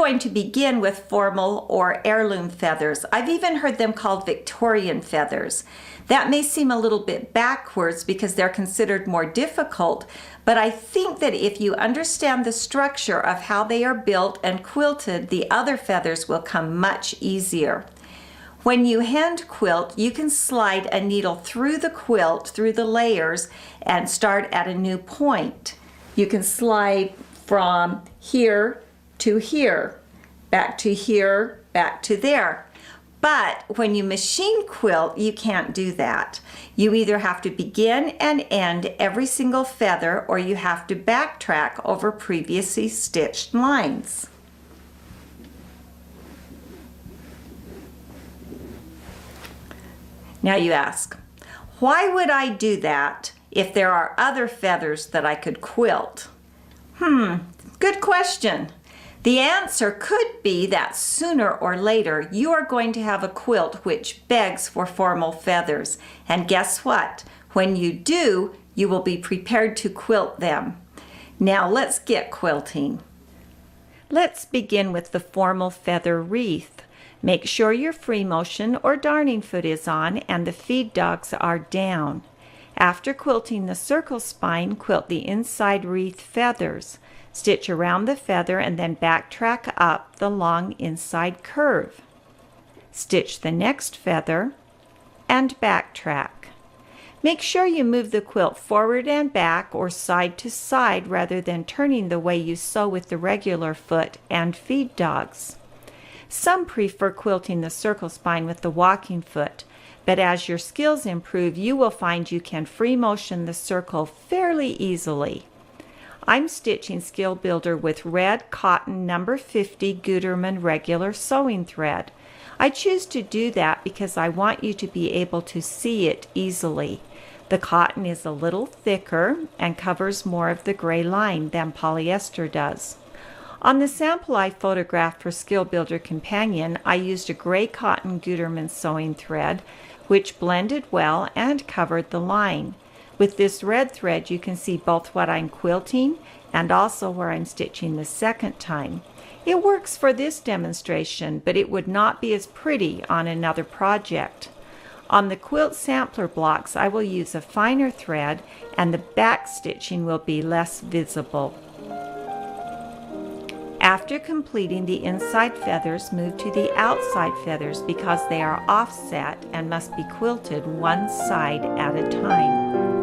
going to begin with formal or heirloom feathers. I've even heard them called Victorian feathers. That may seem a little bit backwards because they're considered more difficult, but I think that if you understand the structure of how they are built and quilted, the other feathers will come much easier. When you hand quilt, you can slide a needle through the quilt, through the layers, and start at a new point. You can slide from here to here, back to here, back to there. But when you machine quilt, you can't do that. You either have to begin and end every single feather, or you have to backtrack over previously stitched lines. Now you ask, why would I do that if there are other feathers that I could quilt? Good question. The answer could be that sooner or later you are going to have a quilt which begs for formal feathers. And guess what? When you do, you will be prepared to quilt them. Now let's get quilting. Let's begin with the formal feather wreath. Make sure your free motion or darning foot is on and the feed dogs are down. After quilting the circle spine, quilt the inside wreath feathers. Stitch around the feather and then backtrack up the long inside curve. Stitch the next feather and backtrack. Make sure you move the quilt forward and back or side to side rather than turning the way you sew with the regular foot and feed dogs. Some prefer quilting the circle spine with the walking foot, but as your skills improve, you will find you can free motion the circle fairly easily. I'm stitching Skill Builder with red cotton number 50 Gutermann regular sewing thread. I choose to do that because I want you to be able to see it easily. The cotton is a little thicker and covers more of the gray line than polyester does. On the sample I photographed for Skill Builder Companion, I used a gray cotton Gutermann sewing thread, which blended well and covered the line. With this red thread, you can see both what I'm quilting and also where I'm stitching the second time. It works for this demonstration, but it would not be as pretty on another project. On the quilt sampler blocks, I will use a finer thread and the back stitching will be less visible. After completing the inside feathers, move to the outside feathers because they are offset and must be quilted one side at a time.